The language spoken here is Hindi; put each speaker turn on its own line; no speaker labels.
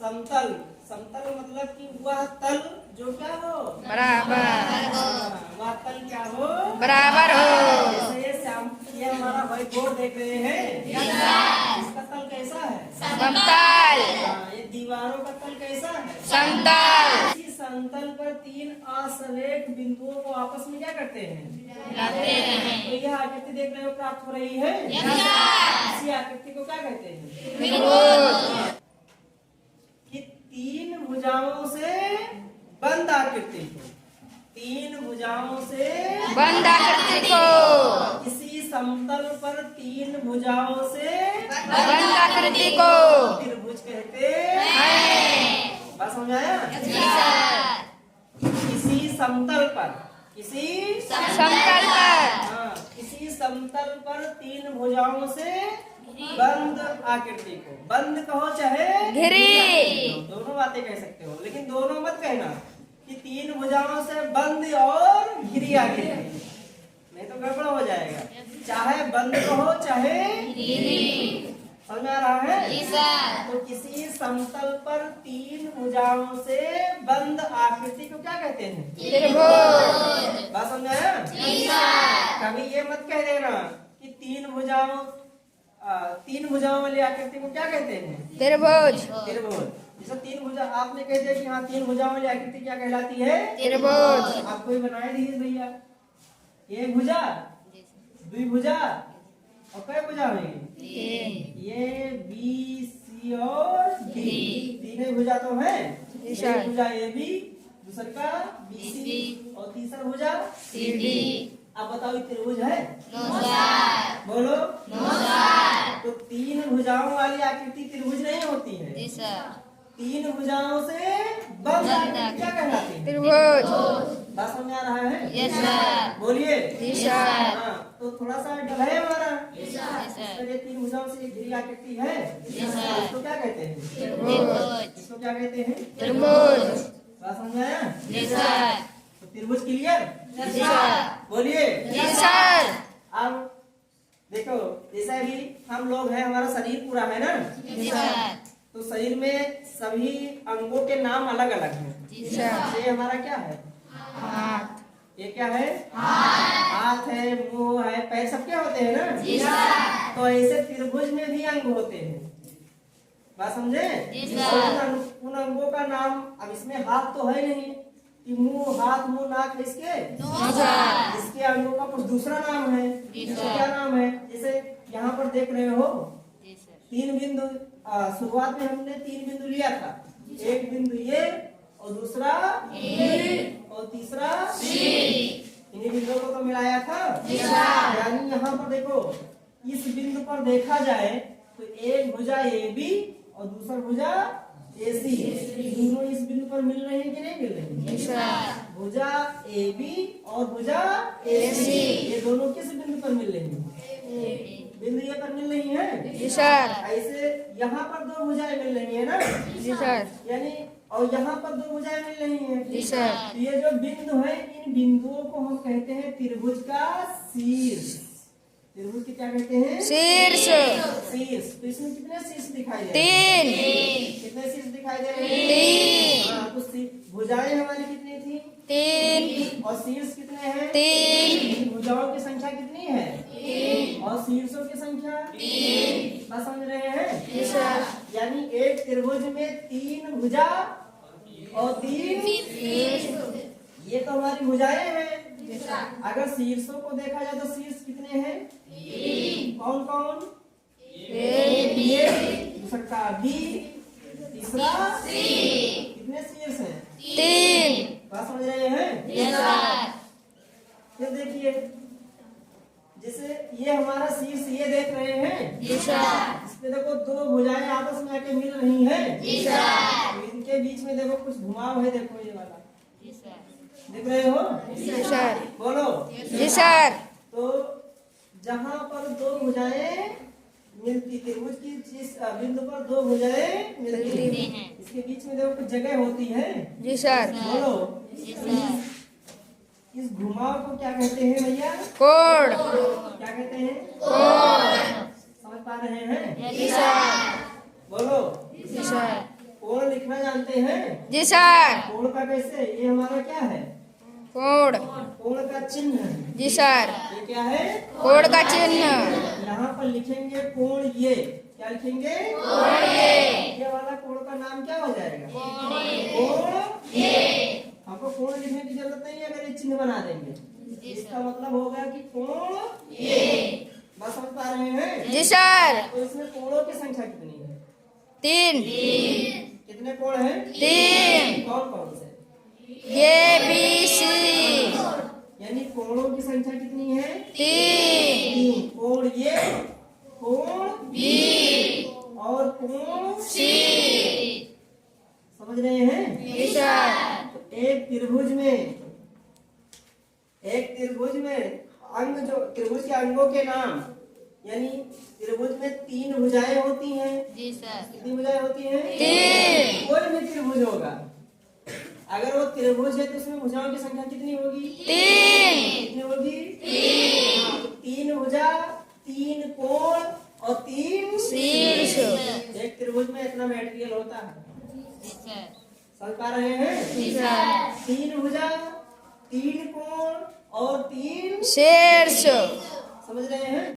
समतल। समतल मतलब कि वह तल जो क्या हो,
बराबर।
वह तल क्या हो,
बराबर हो।
जैसे ये हमारा व्हाइट बोर्ड देख रहे हैं, इसका तल कैसा है,
समतल।
ये दीवारों का तल कैसा है,
समतल।
इसी समतल पर तीन असरेख बिंदुओं को आपस में क्या करते हैं, तो यह आकृति देख रहे हो प्राप्त हो रही है, इसी आकृति को क्या कहते हैं,
त्रिभुज।
कि तीन भुजाओं से बंद आकृति को, तीन भुजाओं से
बंद आकृति को,
किसी समतल पर तीन भुजाओं से
बंद आकृति को
त्रिभुज कहते हैं। बात समझ आया? किसी समतल पर, किसी
समतल पर
हाँ, किसी समतल पर तीन भुजाओं से बंद आकृति को, बंद कहो चाहे
घिरी,
दोनों बातें कह सकते हो, लेकिन दोनों मत कहना कि तीन भुजाओं से बंद और घिरी आकृति, नहीं तो गड़बड़ हो जाएगा। चाहे बंद कहो चाहे समझ में आ रहा है? तो किसी समतल पर तीन भुजाओं से बंद आकृति को क्या कहते हैं,
त्रिभुज।
बात समझ आया? कभी ये मत कह देना कि तीन भुजाओं वाली आकृति को क्या कहते हैं,
त्रिभुज।
त्रिभुज। जैसे तीन भुजा आपने कह दिया कि हाँ तीन भुजाओं वाली आकृति क्या कहलाती है,
त्रिभुज।
आपको ही बनाए दीजिए भैया, एक भुजा, द्विभुजा और कै भुजा होगी, ये बी सी और डी, तीन भुजा तो है, एक भुजा ए बी, दूसरा का बी सी और तीसरा भुजा सी डी। अब बताओ त्रिभुज है, बोलो। तो तीन भुजाओं वाली आकृति त्रिभुज नहीं होती है, तीन भुजाओं से बंद आकृति क्या कहलाती है,
त्रिभुज।
बात समझ आ रहा है? बोलिए। हाँ, तो थोड़ा सा डल है हमारा, ये तीन भुजाओं से एक घिरी आकृति है, इसको क्या कहते हैं, इसको क्या कहते हैं,
त्रिभुज।
बात समझ आया? तो त्रिभुज क्लियर, बोलिए। अब देखो जैसा भी हम लोग हैं, हमारा शरीर पूरा है ना, तो शरीर में सभी अंगों के नाम अलग अलग हैं। ये हमारा क्या है,
हाथ।
ये क्या है, हाथ है, मुंह है, पैर, सब क्या होते हैं ना। तो ऐसे त्रिभुज में भी अंग होते हैं, बात समझे? उन अंगों का नाम, अब इसमें हाथ तो है नहीं कि मुंह, हाथ, मुंह, नाक, इसके अंगों का कुछ दूसरा नाम है, क्या नाम है? जैसे यहाँ पर देख रहे हो तीन बिंदु, शुरुआत में हमने तीन बिंदु लिया था, एक बिंदु ये और दूसरा और तीसरा इन्हीं बिंदुओं को तो मिलाया था। यानी यहाँ पर देखो, इस बिंदु पर देखा जाए तो एक भुजा ए बी और दूसरा भुजा ए सी, दोनों इस बिंदु पर मिल रहे हैं कि नहीं मिल रहे हैं? भुजा ए बी और भुजा ए सी, ये दोनों किस बिंदु पर मिल रही है, बिंदु ये पर मिल रही है। ऐसे यहाँ पर दो भुजाएं मिल रही है ना, यानी और यहाँ पर दो भुजाएं मिल रही हैं। तो ये जो बिंदु है, इन बिंदुओं को हम कहते हैं त्रिभुज का शीर्ष। त्रिभुज की क्या कहते हैं, शीर्ष। शीर्ष। तो इसमें कितने शीर्ष दिखाई दे रहे हैं, तीन। कितने शीर्ष दिखाई दे रहे हैं, तीन। तो भुजाएं हमारी कितनी थी, तीन, और शीर्ष कितने हैं, तीन। भुजाओं की संख्या कितनी है, तीन, और शीर्षों की संख्या तीन। बात समझ रहे हैं? यानी एक त्रिभुज में तीन भुजा और तीन शीर्ष, ये तो हमारी भुजाएं हैं। अगर शीर्षों को देखा जाए तो शीर्ष कितने हैं, कौन कौन, ये, दूसरा का बी, तीसरा सी, कितने शीर्ष हैं, तीन। बात समझ रहे हैं? फिर देखिए, जैसे ये हमारा शीर्ष ये देख रहे हैं, इसमें देखो दो भुजाएं आपस में आके मिल रही हैं, तो इनके बीच में देखो कुछ घुमाव है, देखो ये वाला देख रहे हो, बोलो। तो जहाँ पर दो भुजाएं मिलती, त्रिभुज की जिस बिंदु पर दो भुजाएं मिलती हैं, इसके बीच में देखो कुछ जगह होती है, बोलो। इस घुमाव को क्या कहते हैं भैया,
कोण।
क्या कहते हैं, समझ पा रहे हैं, बोलो। कोण लिखना जानते हैं?
जी सर।
कोण का कैसे? ये हमारा क्या है?
कोण।
कोण का चिन्ह है।
जी सर।
ये क्या है?
कोण का चिन्ह।
यहाँ पर लिखेंगे कोण ये। क्या लिखेंगे?
कोण
ये वाला कोण का नाम क्या हो जाएगा? कोण ये। हमको कोण लिखने की जरूरत नहीं है अगर ये चिन्ह बना देंगे। इसका मतलब होगा कि कोण ये। बस समझ पा रहे हैं?
जी सर।
तो इसमें कोणों की संख्या कितनी है?
3।
कितने कोण हैं?
3।
कौन कौन से?
A B C.
यानी कोणों की संख्या कितनी है?
3।
3। कोण ये, कोण
बी
और कोण
सी।
समझ रहे हैं?
जी सर।
तो एक त्रिभुज में अंग जो त्रिभुज के अंगों के नाम, यानी त्रिभुज में 3 भुजाएं होती हैं।
जी सर।
कितनी भुजाएं होती हैं?
3।
कोई भी त्रिभुज होगा, अगर वो त्रिभुज है तो उसमें भुजाओं की संख्या कितनी होगी?
3।
कितनी होगी? 3 भुजा, 3 कोण और 3
शीर्ष।
एक त्रिभुज में इतना मटेरियल होता है।
जी सर।
समझ पा रहे हैं?
जी सर।
3 भुजा, 3 कोण और 3
शीर्ष।
समझ रहे हैं?